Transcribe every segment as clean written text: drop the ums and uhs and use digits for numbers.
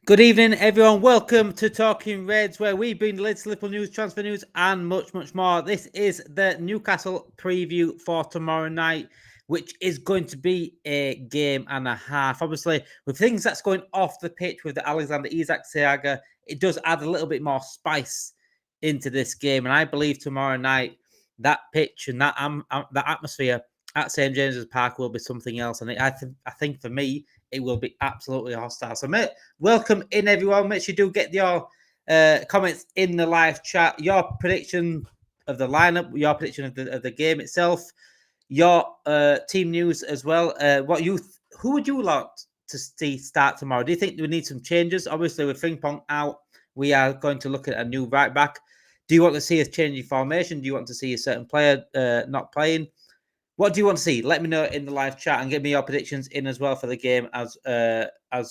Good evening, everyone. Welcome to Talking Reds, where we bring the latest Liverpool news, transfer news, and much, much more. This is the Newcastle preview for tomorrow night, which is going to be a game and a half. Obviously, with things that's going off the pitch with the Alexander Isak saga, it does add a little bit more spice into this game. And I believe tomorrow night, that pitch and that atmosphere at St James's Park will be something else. And I think for me, it will be absolutely hostile. So, mate, welcome in, everyone. Make sure you do get your comments in the live chat, your prediction of the lineup, your prediction of the game itself, your team news as well. Who would you like to see start tomorrow? Do you think we need some changes? Obviously, with Frimpong out, we are going to look at a new right back. Do you want to see us changing formation? Do you want to see a certain player not playing? What do you want to see? Let me know in the live chat and give me your predictions in as well for the game as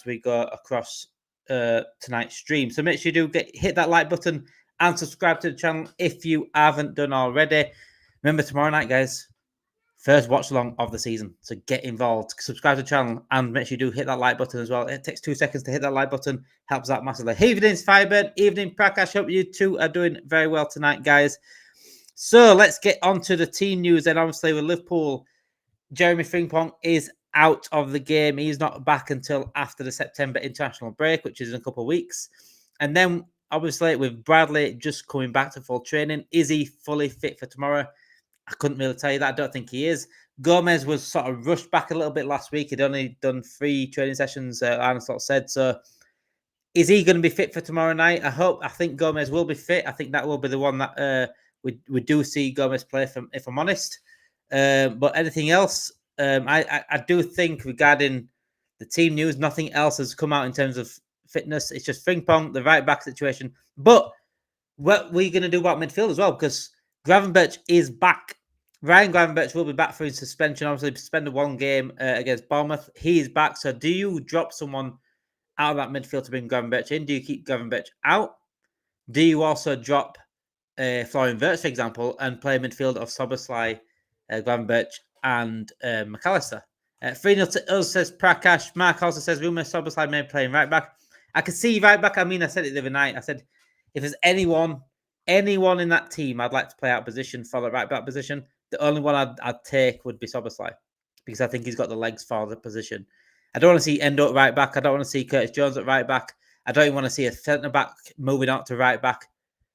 we go across tonight's stream. So make sure you do hit that like button and subscribe to the channel if you haven't done already. Remember, tomorrow night, guys, first watch along of the season. So get involved, subscribe to the channel, and make sure you do hit that like button as well. It takes 2 seconds to hit that like button, helps out massively. Evening, Firebird. Evening, Prakash. Hope you two are doing very well tonight, guys. So let's get on to the team news. And obviously with Liverpool, Jeremy Frimpong is out of the game. He's not back until after the September international break, which is in a couple of weeks. And then obviously with Bradley just coming back to full training, is he fully fit for tomorrow? I couldn't really tell you that. I don't think he is. Gomez was sort of rushed back a little bit last week. He'd only done 3 training sessions, Arne Slot said. So is he going to be fit for tomorrow night? I think Gomez will be fit. I think that will be the one that we do see Gomez play, if I'm honest. But anything else, I do think regarding the team news, nothing else has come out in terms of fitness. It's just Frimpong, the right back situation. But what we're going to do about midfield as well, because Gravenberch is back. Ryan Gravenberch will be back for his suspension. Obviously, suspended 1 game against Bournemouth. He is back. So do you drop someone out of that midfield to bring Gravenberch in? Do you keep Gravenberch out? Do you also drop Florian Wirtz, for example, and play midfield of Soboslai, Gravenberch, and McAllister? 3-0 to us, says Prakash. Mark also says rumour Soboslai may play right back. I can see right back. I mean, I said it the other night. I said if there's anyone in that team I'd like to play out position for the right back position, the only one I'd take would be Soboslai, because I think he's got the legs for the position. I don't want to see Endo at right back. I don't want to see Curtis Jones at right back. I don't even want to see a centre back moving out to right back,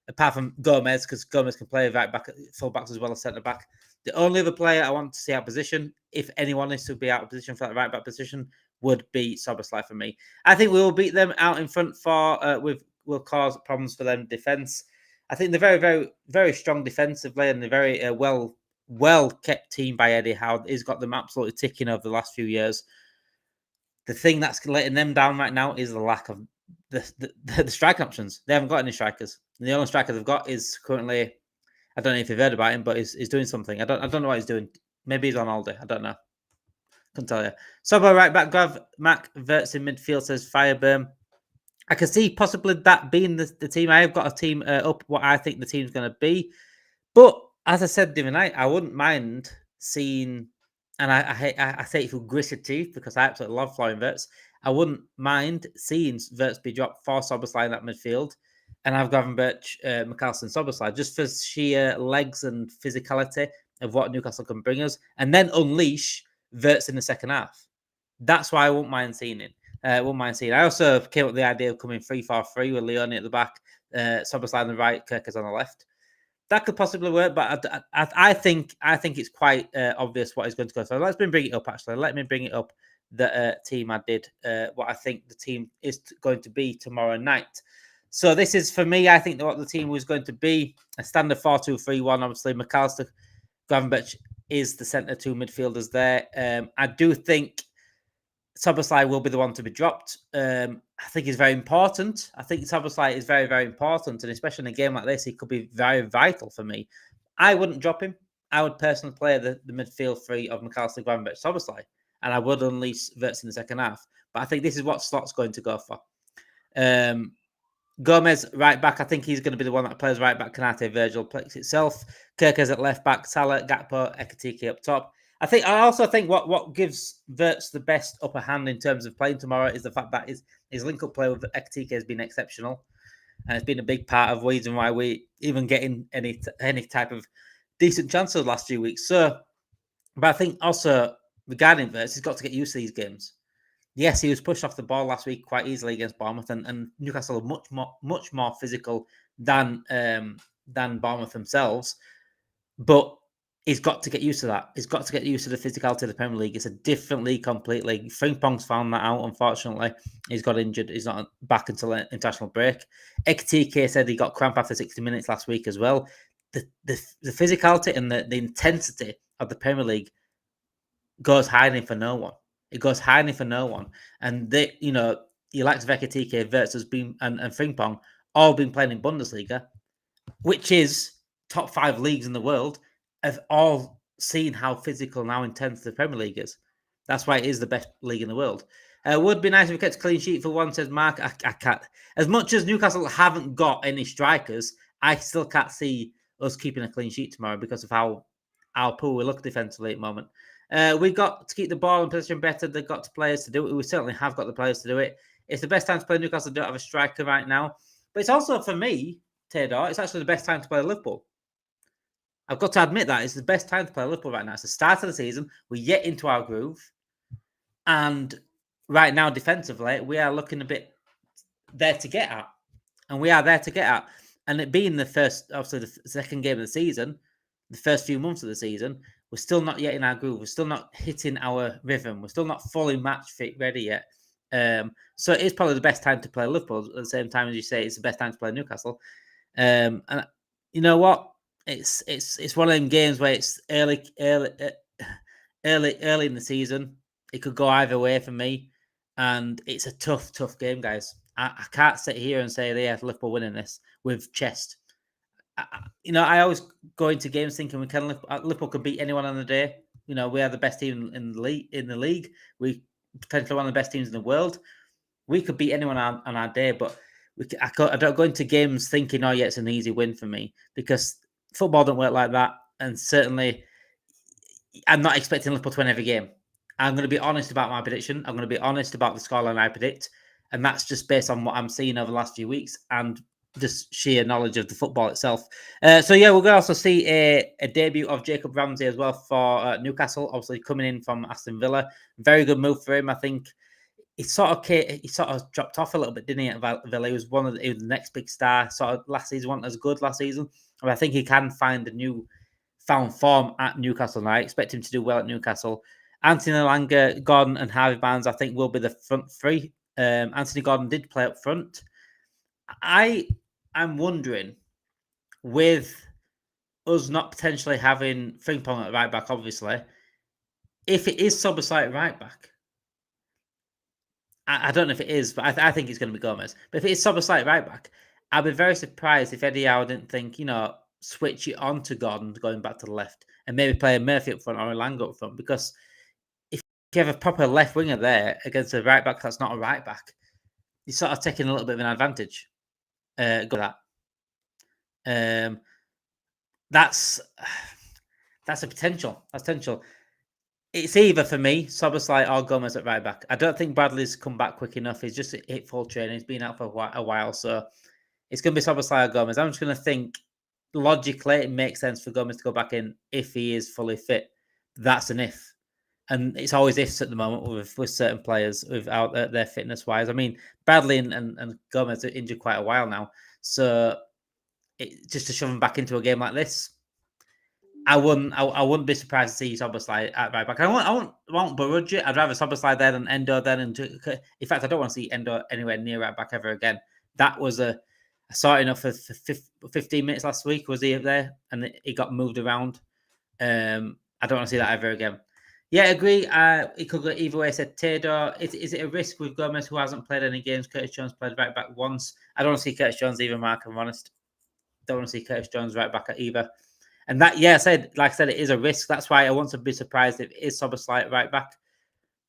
apart from Gomez, because Gomez can play right back, full backs as well as centre back. The only other player I want to see out of position, if anyone is to be out of position for that right back position, would be Soboslai for me. I think we will beat them out in front will cause problems for them defence. I think they're very, very, very strong defensively, and they're very well kept team by Eddie Howe. He's got them absolutely ticking over the last few years. The thing that's letting them down right now is the lack of the striking options. They haven't got any strikers. And the only striker they've got is currently, I don't know if you've heard about him, but he's doing something. I don't know what he's doing. Maybe he's on holiday. I don't know. Couldn't tell you. Sobo right back, Mac Wirtz in midfield, says Fireburn. I can see possibly that being the team. I have got a team up what I think the team's going to be. But as I said the other night, I wouldn't mind seeing, and I say it through gritted teeth because I absolutely love Florian Wirtz. I wouldn't mind seeing Wirtz be dropped for Soboslai in that midfield, and have Gravenberch, McAllister, and Soboslai just for sheer legs and physicality of what Newcastle can bring us, and then unleash Wirtz in the second half. That's why I won't mind seeing it. I also came up with the idea of coming 3-4-3 with Leone at the back, Soboslai on the right, Kirkers on the left. That could possibly work, but I think it's quite obvious what he's going to go. So let's bring it up. Actually, let me bring it up. The team I did, what I think the team is going to be tomorrow night. So this is for me. I think what the team was going to be a standard 4-2-3-1. Obviously, McAllister, Gravenberch is the centre 2 midfielders there. I do think Soboslai will be the one to be dropped. I think he's very important. I think Soboslai is very, very important. And especially in a game like this, he could be very vital for me. I wouldn't drop him. I would personally play the midfield 3 of McAllister, Gravenberch, Soboslai. And I would unleash Wirtz in the second half. But I think this is what Slot's going to go for. Gomez, right back. I think he's going to be the one that plays right back. Kanate, Virgil, plays itself. Kirkers at left back. Salah, Gakpo, Ekitike up top. I also think what gives Wirtz the best upper hand in terms of playing tomorrow is the fact that his link-up play with Ekitike has been exceptional. And it's been a big part of the reason why we even getting any type of decent chances the last few weeks. So, but I think also regarding Wirtz, he's got to get used to these games. Yes, he was pushed off the ball last week quite easily against Bournemouth, and Newcastle are much more physical than Bournemouth themselves. But he's got to get used to that. He's got to get used to the physicality of the Premier League. It's a different league completely. Frimpong's found that out, unfortunately. He's got injured. He's not back until the international break. Ekitike said he got cramp after 60 minutes last week as well. The physicality and the intensity of the Premier League goes hiding for no one. It goes hiding for no one. And they, Alex Ekitike, Wirtz has been and Frimpong all been playing in Bundesliga, which is top 5 leagues in the world, have all seen how physical and how intense the Premier League is. That's why it is the best league in the world. Would be nice if we kept a clean sheet for one, says Mark. I can't. As much as Newcastle haven't got any strikers, I still can't see us keeping a clean sheet tomorrow because of how poor we look defensively at the moment. We've got to keep the ball in position better. They've got the players to do it. We certainly have got the players to do it. It's the best time to play Newcastle. Don't have a striker right now. But it's also, for me, Tedor, it's actually the best time to play Liverpool. I've got to admit that it's the best time to play Liverpool right now. It's the start of the season. We're yet into our groove. And right now, defensively, we are looking a bit there to get at. And we are there to get at. And it being the first, obviously, the second game of the season, the first few months of the season, we're still not yet in our groove. We're still not hitting our rhythm. We're still not fully match fit ready yet. So it is probably the best time to play Liverpool at the same time as you say it's the best time to play Newcastle. And you know what? It's one of them games where it's early in the season. It could go either way for me, and it's a tough game, guys. I can't sit here and say they have Liverpool winning this with chest. I always go into games thinking Liverpool could beat anyone on the day. We are the best team in the league. We potentially one of the best teams in the world. We could beat anyone on our day, but I don't go into games thinking, oh yeah, it's an easy win for me, because football don't work like that. And certainly I'm not expecting Liverpool to win every game. I'm going to be honest about my prediction. I'm going to be honest about the scoreline I predict. And that's just based on what I'm seeing over the last few weeks and just sheer knowledge of the football itself. So yeah, we're going to also see a debut of Jacob Ramsey as well for Newcastle, obviously coming in from Aston Villa. Very good move for him, I think. He sort of dropped off a little bit, didn't he, at Villa? He was the next big star. Sort of last season wasn't as good last season. And I think he can find a new found form at Newcastle, and I expect him to do well at Newcastle. Anthony Elanga, Gordon, and Harvey Barnes, I think, will be the front three. Anthony Gordon did play up front. I'm wondering, with us not potentially having Frimpong at right back, obviously, if it is Szoboszlai at right back, I don't know if it is, but I think it's going to be Gomez. But if it is Szoboszlai at right back, I'd be very surprised if Eddie Howe didn't think, switch it on to Gordon going back to the left and maybe play a Murphy up front or a Lang up front, because if you have a proper left winger there against a right back that's not a right back, you're sort of taking a little bit of an advantage. Go that. That's a potential. That's potential. It's either for me, Szoboszlai or Gomez at right back. I don't think Bradley's come back quick enough. He's just hit full training. He's been out for a while, so it's going to be Szoboszlai or Gomez. I'm just going to think logically it makes sense for Gomez to go back in if he is fully fit. That's an if. And it's always ifs at the moment with certain players without their fitness wise. I mean, Bradley and Gomez are injured quite a while now. So just to shove them back into a game like this, I wouldn't be surprised to see Szoboszlai at right back. I won't begrudge it. I'd rather Szoboszlai there than Endo then. In fact, I don't want to see Endo anywhere near right back ever again. That was I saw it enough for 15 minutes last week. Was he up there? And he got moved around. I don't want to see that ever again. Yeah, I agree. It could go either way. I said Tedor. Is it a risk with Gomez, who hasn't played any games? Curtis Jones played right back once. I don't want to see Curtis Jones either, Mark, I'm honest. Don't want to see Curtis Jones right back at either. And that, yeah, like I said, it is a risk. That's why I want to be surprised if it is Szoboszlai right back.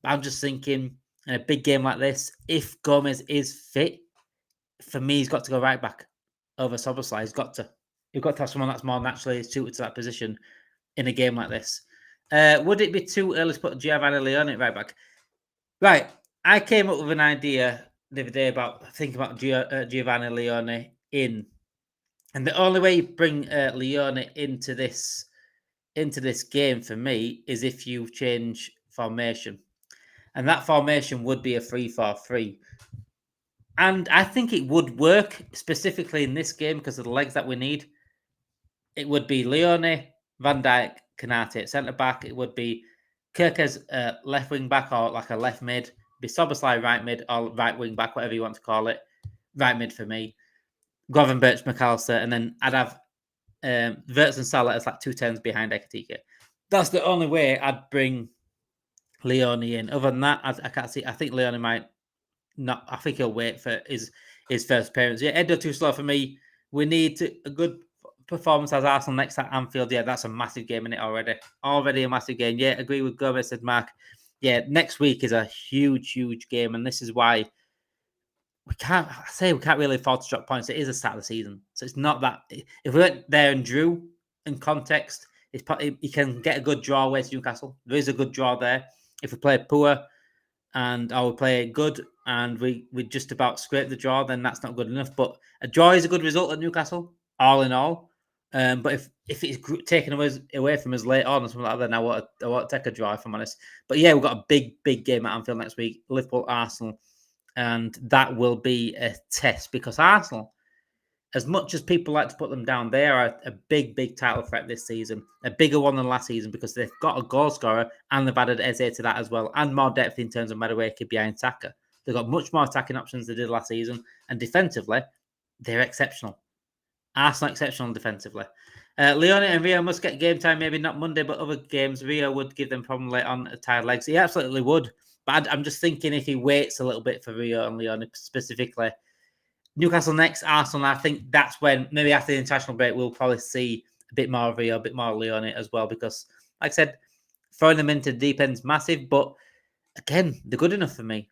I'm just thinking, in a big game like this, if Gomez is fit, for me, he's got to go right back over Szoboszlai. You've got to have someone that's more naturally suited to that position in a game like this. Would it be too early to put Giovanni Leone at right back? Right. I came up with an idea the other day about thinking about Giovanni Leone in, and the only way you bring Leone into this game for me is if you change formation, and that formation would be a 3-4-3. And I think it would work specifically in this game because of the legs that we need. It would be Leone, Van Dijk, Kanate at centre back. It would be Kirkes left wing back or like a left mid. Be Soboslai right mid or right wing back, whatever you want to call it. Right mid for me. Gravenberch, McAllister, and then I'd have Wirtz and Salah as like 2 turns behind Ekatike. That's the only way I'd bring Leone in. Other than that, I can't see. I think Leone might not. I think he'll wait for his first appearance. Yeah, Edo too slow for me. We need a good performance as Arsenal next at Anfield. Yeah, that's a massive game in it already. Already a massive game. Yeah, agree with Gomez, said Mark. Yeah, next week is a huge game, and this is why we can't really afford to drop points. It is a start of the season, so it's not that if we went there and drew in context, you can get a good draw away to Newcastle. There is a good draw there. If we play poor and I would play good and we just about scrape the draw, then that's not good enough. But a draw is a good result at Newcastle, all in all. But if it's taken away from us late on or something like that, then I want to take a draw, if I'm honest. But yeah, we've got a big game at Anfield next week, Liverpool, Arsenal. And that will be a test because Arsenal, as much as people like to put them down, they are a big title threat this season. A bigger one than last season because they've got a goal scorer and they've added Eze to that as well. And more depth in terms of Madueke behind Saka. They've got much more attacking options than they did last season. And defensively, they're exceptional. Arsenal exceptional defensively. Leone and Rio must get game time, maybe not Monday, but other games. Rio would give them problem late on tired legs. He absolutely would. But I'm just thinking if he waits a little bit for Rio and Leone specifically. Newcastle next, Arsenal, I think that's when, maybe after the international break, we'll probably see a bit more of Rio, a bit more Leone as well. Because, like I said, throwing them into the deep end's massive. But, again, they're good enough for me.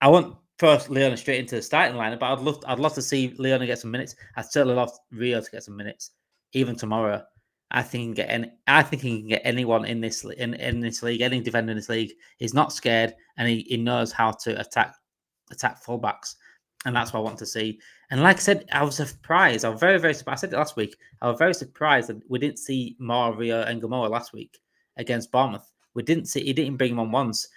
I won't throw Leone straight into the starting lineup, but I'd love to see Leone get some minutes. I'd certainly love Rio to get some minutes, even tomorrow. I think he can get anyone in this league, any defender in this league. He's not scared, and he knows how to attack fullbacks, and that's what I want to see. And like I said, I was surprised. I was very surprised. I said it last week. I was very surprised that we didn't see more Rio and Gamoa last week against Bournemouth. He didn't bring him on once.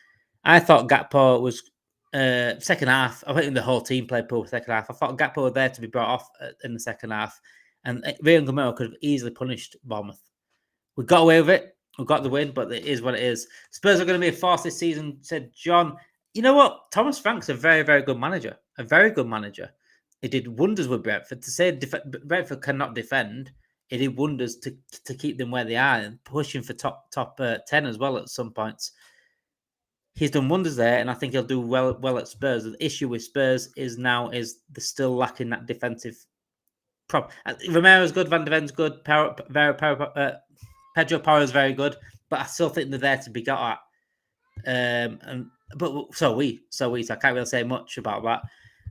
I thought Gakpo was second half. I think the whole team played poor second half. I thought Gakpo was there to be brought off in the second half. And Rio and Gamoa could have easily punished Bournemouth. We got away with it. We got the win, but it is what it is. Spurs are going to be a force this season, said John. You know what? Thomas Frank's a very good manager. A very good manager. He did wonders with Brentford. To say Brentford cannot defend, he did wonders to keep them where they are and pushing for top 10 as well at some points. He's done wonders there, and I think he'll do well at Spurs. The issue with Spurs is they're still lacking that defensive prop. Romero's good, Van de Ven's good, Pedro Porro's very good, but I still think they're there to be got at. But so we, so I can't really say much about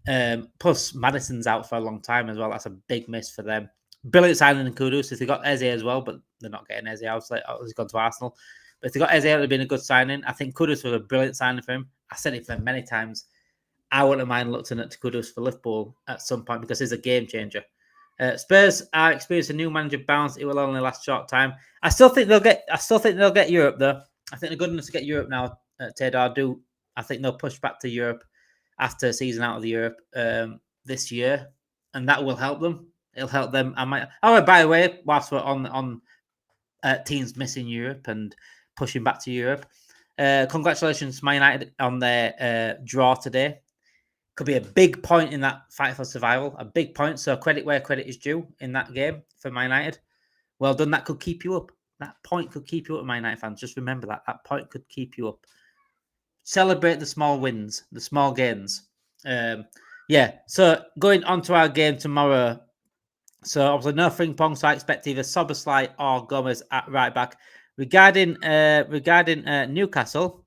that. Plus, Madison's out for a long time as well. That's a big miss for them. Brilliant signing in Kudus. If they got Eze as well, but they're not getting Eze. Obviously, he's gone to Arsenal. But if they got Eze, it would have been a good signing. I think Kudus was a brilliant signing for him. I said it for him many times. I wouldn't mind looking at Kudus for Liverpool at some point because he's a game changer. Spurs are experiencing a new manager bounce. It will only last short time. I still think they'll get Europe though. I think they're good enough to get Europe now. Tedar I think they'll push back to Europe after a season out of the Europe this year, and that will help them. It'll help them. Oh, by the way, whilst we're on teams missing Europe and pushing back to Europe, congratulations, Man United, on their draw today. Could be a big point in that fight for survival, a big point. So credit where credit is due in that game for Man United. Well done. That could keep you up. That point could keep you up, Man United fans. Just remember that. That point could keep you up. Celebrate the small wins, the small gains. So going on to our game tomorrow. So obviously no Frimpong, so I expect either Soboslai or Gomez at right back. Regarding Newcastle,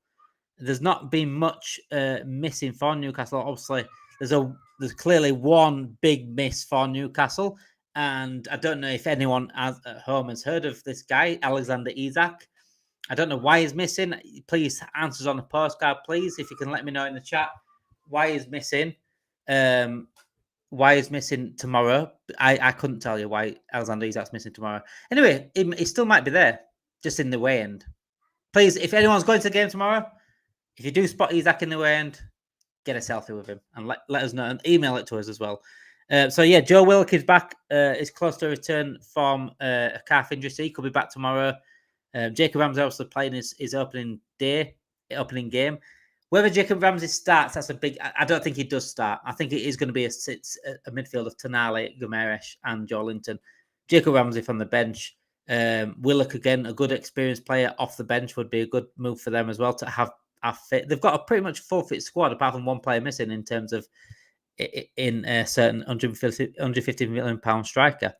there's not been much missing for Newcastle. Obviously, there's clearly one big miss for Newcastle, and I don't know if anyone at home has heard of this guy, Alexander Isak. I don't know why he's missing. Please, answers on the postcard, please. If you can let me know in the chat why he's missing. Why he's missing tomorrow. I couldn't tell you why Alexander Isak's missing tomorrow. Anyway, he still might be there, just in the way end. Please, if anyone's going to the game tomorrow, if you do spot Isak in the way end, get a selfie with him and let us know and email it to us as well. So yeah, Joe Willock is back. Is close to return from a calf injury. So he could be back tomorrow. Jacob Ramsey obviously playing his opening game. Whether Jacob Ramsey starts, that's a big. I don't think he does start. I think it is going to be a midfield of Tonali, Guimaraes, and Joelinton. Jacob Ramsey from the bench. Willock again, a good experienced player off the bench would be a good move for them as well to have fit. They've got a pretty much full fit squad apart from one player missing in terms of in a certain 150 million pound striker.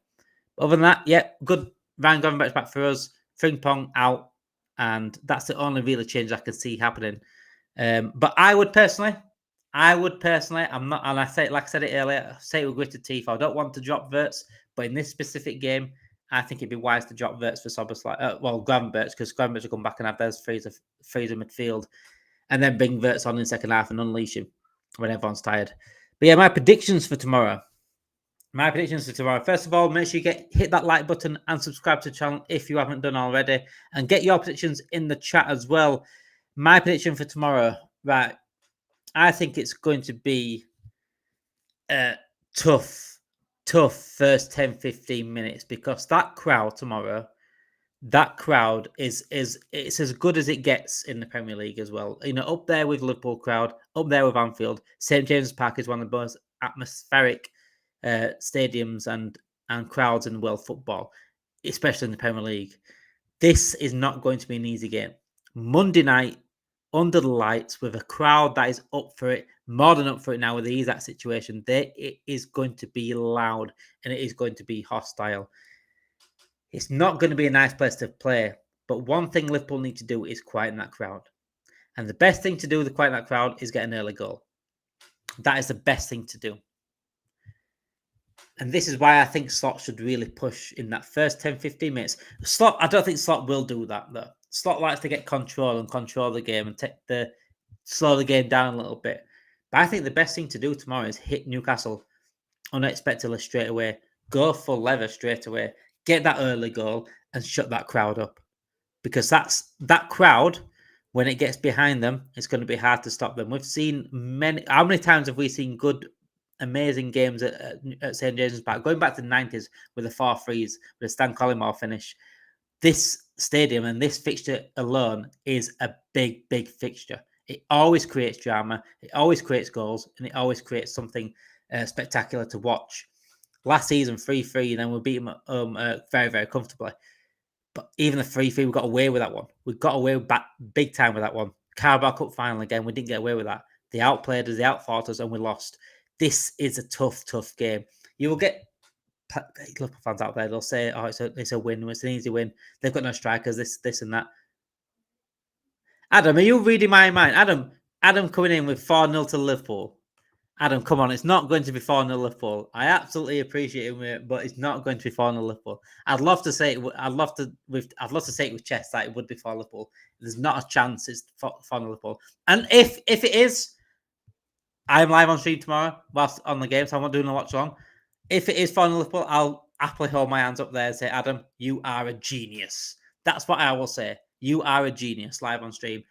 But other than that, yeah, good. Ryan Gravenberch back for us. Frimpong out, and that's the only really change I can see happening. But I would personally, I'm not, and I say, like I said it earlier, I say it with gritted teeth. I don't want to drop Wirtz, but in this specific game, I think it'd be wise to drop Wirtz for Gravenberch, because Gravenberch will come back and have those frees of midfield, and then bring Wirtz on in the second half and unleash him when everyone's tired. But yeah, my predictions for tomorrow. First of all, make sure you hit that like button and subscribe to the channel if you haven't done already, and get your predictions in the chat as well. My prediction for tomorrow, right? I think it's going to be a tough first 10, 15 minutes, because that crowd tomorrow, is it's as good as it gets in the Premier League as well. You know, up there with Liverpool crowd, up there with Anfield. St James's Park is one of the most atmospheric stadiums and crowds in world football, especially in the Premier League. This is not going to be an easy game. Monday night, under the lights, with a crowd that is up for it, more than up for it now with the Isak situation, it is going to be loud and it is going to be hostile. It's not going to be a nice place to play, but one thing Liverpool need to do is quieten that crowd. And the best thing to do with quieten that crowd is get an early goal. That is the best thing to do. And this is why I think Slot should really push in that first 10, 15 minutes. I don't think Slot will do that, though. Slot likes to get control the game and slow the game down a little bit. But I think the best thing to do tomorrow is hit Newcastle unexpectedly straight away. Go full leather straight away. Get that early goal and shut that crowd up. Because that crowd, when it gets behind them, it's going to be hard to stop them. We've seen how many times have we seen good, amazing games at St James's Park, going back to the 90s with the 4-3s, with a Stan Collymore finish. This stadium and this fixture alone is a big, big fixture. It always creates drama, it always creates goals, and it always creates something spectacular to watch. Last season, 3-3, and then we beat them very, very comfortably. But even the 3-3, we got away with that one. We got away back big time with that one. Carabao Cup final again, we didn't get away with that. They outplayed us, they outfought us, and we lost. This is a tough, tough game. You will get Liverpool fans out there, they'll say, oh, it's a win, it's an easy win. They've got no strikers, this and that. Adam, are you reading my mind? Adam coming in with 4-0 to Liverpool. Adam, come on, it's not going to be 4-0 Liverpool. I absolutely appreciate it, but it's not going to be 4-0 Liverpool. I'd love to say it say it with chest that it would be 4 Liverpool. There's not a chance it's 4-0 Liverpool. And if it is, I'm live on stream tomorrow whilst on the game, so I'm not doing a watch along. If it is 4-0 Liverpool, I'll happily hold my hands up there and say, Adam, you are a genius. That's what I will say. You are a genius live on stream.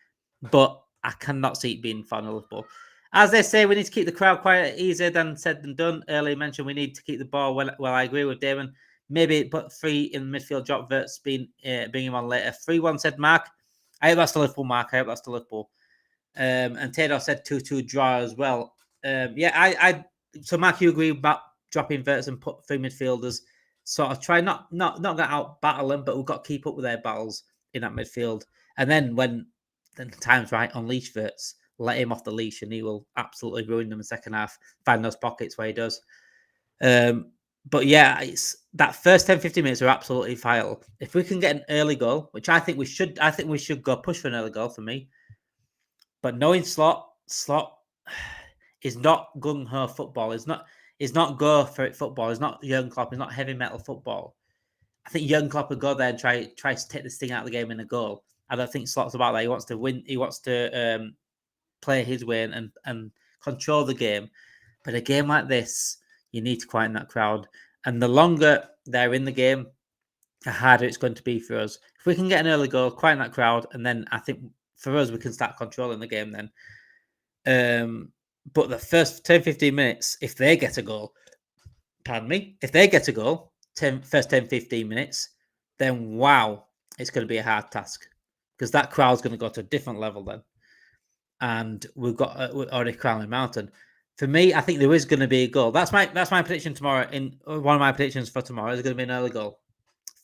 But I cannot see it being 4-0 Liverpool. As they say, we need to keep the crowd quiet. Easier than said than done. Earlier mentioned we need to keep the ball. Well, I agree with Damon. Maybe put 3 in the midfield, drop Wirtz, bring him on later. 3-1 said Mark. I hope that's the Liverpool, Mark. I hope that's the Liverpool. And Taylor said 2-2 draw as well. So Mark, you agree about dropping Wirtz and put 3 midfielders? Sort of try not get out battle them, but we've got to keep up with their battles in that midfield. And then when the time's right, unleash Wirtz. Let him off the leash and he will absolutely ruin them in the second half. Find those pockets where he does. But yeah, it's that first 10, 15 minutes are absolutely vital. If we can get an early goal, which I think we should go push for an early goal for me. But knowing Slot is not gung-ho football. It's not go for it football. It's not Jurgen Klopp. It's not heavy metal football. I think Jurgen Klopp would go there and try to take this thing out of the game in a goal. I don't think Slot's about that. He wants to win. He wants to play his way and control the game. But a game like this, you need to quieten that crowd. And the longer they're in the game, the harder it's going to be for us. If we can get an early goal, quieten that crowd, and then I think for us, we can start controlling the game then. But the first 10, 15 minutes, if they get a goal, if they get a goal, first 10, 15 minutes, then wow, it's going to be a hard task because that crowd's going to go to a different level then. And we've got already crowning mountain. For me, I think there is going to be a goal. That's my prediction tomorrow. In one of my predictions for tomorrow, there's going to be an early goal.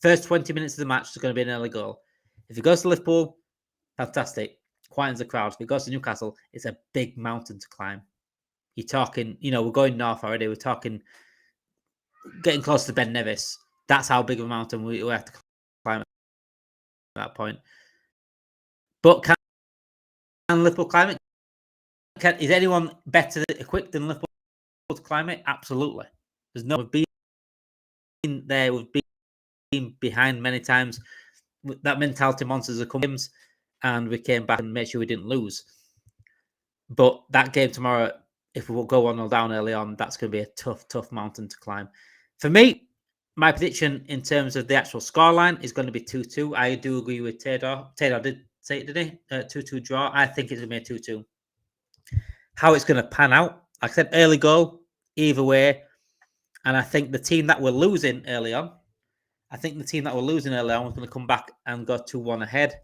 First 20 minutes of the match, there's going to be an early goal. If it goes to Liverpool, fantastic. Quietens the crowd. If it goes to Newcastle, it's a big mountain to climb. You're talking, we're going north already. We're talking getting close to Ben Nevis. That's how big of a mountain we have to climb at that point. But can Liverpool climb it? Is anyone better equipped than Liverpool to climb it? Absolutely. We've been there. We've been behind many times. That mentality monsters are coming, and we came back and made sure we didn't lose. But that game tomorrow, if we will go 1-0 down early on, that's going to be a tough mountain to climb. For me, my prediction in terms of the actual scoreline is going to be 2-2. I do agree with Taylor. Taylor did say it, did he? 2-2 draw. I think it's going to be a 2-2. How it's going to pan out, like I said, early goal, either way. And I think the team that we're losing early on, was going to come back and go 2-1 ahead.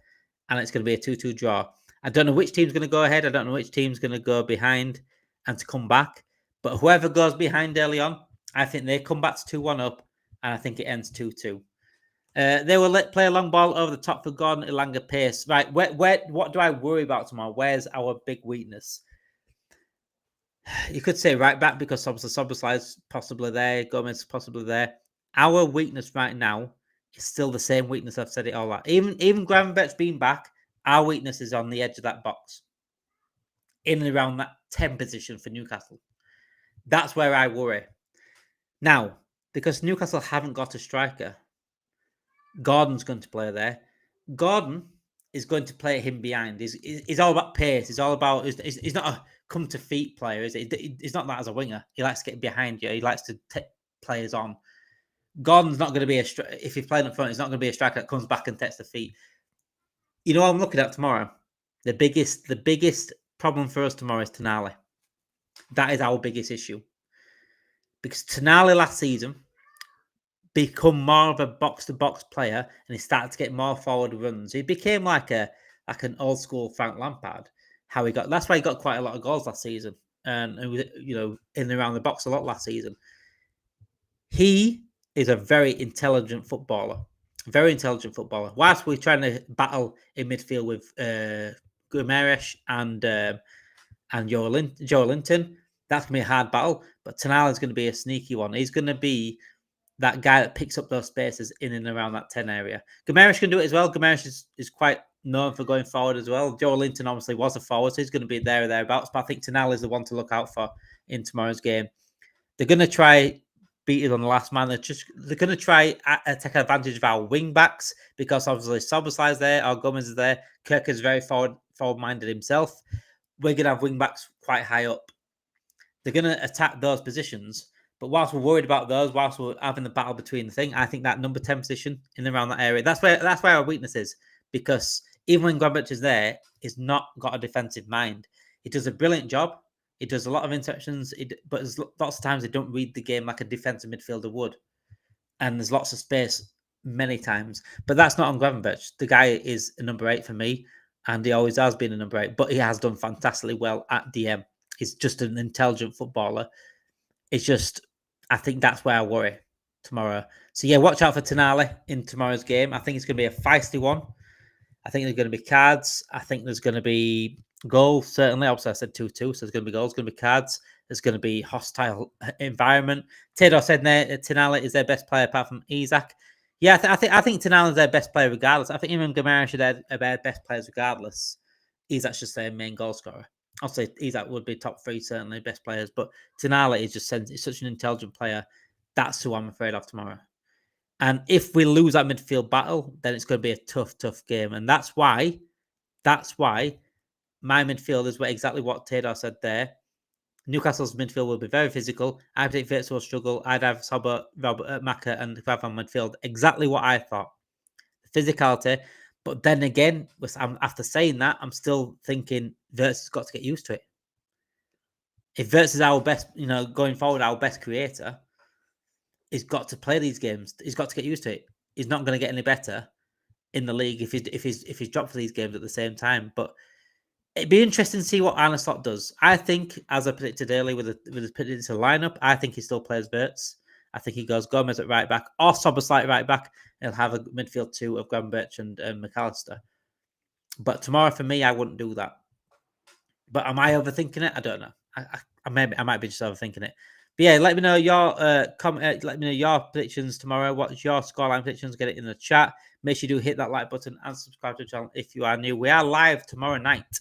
And it's going to be a 2-2 draw. I don't know which team's going to go ahead. I don't know which team's going to go behind and to come back. But whoever goes behind early on, I think they come back to 2-1 up. And I think it ends 2-2. They will play a long ball over the top for Gordon Ilanga pace. Right, what do I worry about tomorrow? Where's our big weakness? You could say right back because obviously Soboslai's possibly there, Gomez possibly there. Our weakness right now is still the same weakness I've said it all out. Even Gravenberch being back, our weakness is on the edge of that box. In and around that 10 position for Newcastle. That's where I worry. Now, because Newcastle haven't got a striker, Gordon's going to play there. Gordon is going to play him behind. He's all about pace. He's all about. He's not a come to feet player, is it? He's not that as a winger. He likes to get behind you. He likes to take players on. Gordon's not going to be if he's playing up front, he's not going to be a striker that comes back and takes the feet. You know what I'm looking at tomorrow? The biggest problem for us tomorrow is Tonali. That is our biggest issue. Because Tonali last season become more of a box-to-box player and he started to get more forward runs. He became like an old school Frank Lampard. That's why he got quite a lot of goals last season. And in and around the box a lot last season. He is a very intelligent footballer. Whilst we're trying to battle in midfield with Gravenberch and Joe Linton, that's going to be a hard battle. But Tonali is going to be a sneaky one. He's going to be that guy that picks up those spaces in and around that 10 area. Gravenberch can do it as well. Gravenberch is quite known for going forward as well. Joe Linton obviously was a forward, so he's going to be there or thereabouts. But I think Tonali is the one to look out for in tomorrow's game. They're going to try beat it on the last man. They're going to try take advantage of our wing backs because obviously Soboslai's there, our Gomez is there. Kirk is very forward-minded himself. We're going to have wing backs quite high up. They're going to attack those positions. But whilst we're worried about those, whilst we're having the battle between the thing, I think that number 10 position in and around that area, that's where our weakness is. Because even when Gravenberch is there, he's not got a defensive mind. He does a brilliant job. He does a lot of interceptions, but there's lots of times they don't read the game like a defensive midfielder would. And there's lots of space many times. But that's not on Gravenberch. The guy is a number 8 for me, and he always has been a number 8, but he has done fantastically well at DM. He's just an intelligent footballer. It's just, I think that's where I worry tomorrow. So yeah, watch out for Tonali in tomorrow's game. I think it's going to be a feisty one. I think there's going to be cards. I think there's going to be goals, certainly. Obviously, I said 2-2, so there's going to be goals, going to be cards. There's going to be hostile environment. Taylor said Tonali is their best player apart from Isak. Yeah, I think Tonali is their best player regardless. I think even Gravenberch are their best players regardless. Isak's just their main goal scorer. Obviously, Isak would be top 3, certainly, best players. But Tonali is just such an intelligent player. That's who I'm afraid of tomorrow. And if we lose that midfield battle, then it's going to be a tough game. And that's why my midfielders were exactly what Tador said there. Newcastle's midfield will be very physical. I think Virtus will struggle. I'd have Robert Maka and Gravenberch midfield. Exactly what I thought. Physicality. But then again, after saying that, I'm still thinking Virtus has got to get used to it. If Virtus is our best, going forward, our best creator, he's got to play these games. He's got to get used to it. He's not going to get any better in the league if he's dropped for these games at the same time. But it'd be interesting to see what Arne Slot does. I think, as I predicted earlier with his predicted lineup, I think he still plays Virtus. I think he goes Gomez at right back or Szoboszlai at right back. He'll have a midfield two of Gravenberch and McAllister. But tomorrow, for me, I wouldn't do that. But am I overthinking it? I don't know. I might be just overthinking it. But yeah, let me know your comment. Let me know your predictions tomorrow. What's your scoreline predictions? Get it in the chat. Make sure you do hit that like button and subscribe to the channel if you are new. We are live tomorrow night.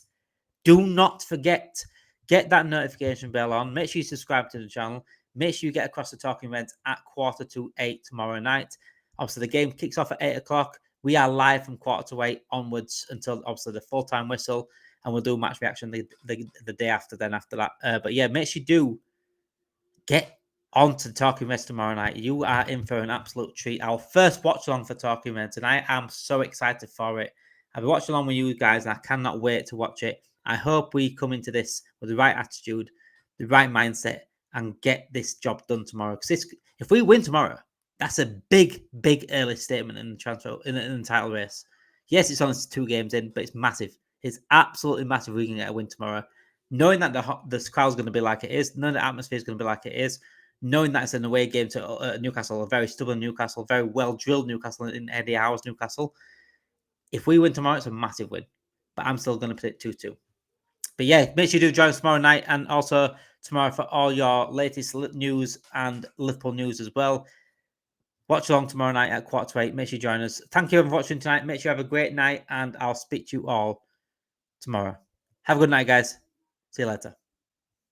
Do not forget, get that notification bell on. Make sure you subscribe to the channel. Make sure you get across the Talking Reds at 7:45 tomorrow night. Obviously, the game kicks off at 8 o'clock. We are live from 7:45 onwards until obviously the full-time whistle. And we'll do match reaction the day after that. But yeah, make sure you do get on to Talking Reds tomorrow night. You are in for an absolute treat. Our first watch along for Talking Reds, and I am so excited for it. I've been watching along with you guys, and I cannot wait to watch it. I hope we come into this with the right attitude, the right mindset, and get this job done tomorrow. Because if we win tomorrow, that's a big early statement in the transfer in the title race. Yes, it's only 2 games in, but it's massive. It's absolutely massive. We can get a win tomorrow. Knowing that the crowd's going to be like it is, knowing the atmosphere is going to be like it is, knowing that it's an away game to Newcastle, a very stubborn Newcastle, very well drilled Newcastle in Eddie Howe's Newcastle. If we win tomorrow, it's a massive win. But I'm still going to predict 2-2. But yeah, make sure you do join us tomorrow night and also tomorrow for all your latest news and Liverpool news as well. Watch along tomorrow night at 7:45. Make sure you join us. Thank you for watching tonight. Make sure you have a great night, and I'll speak to you all tomorrow. Have a good night, guys. See you later.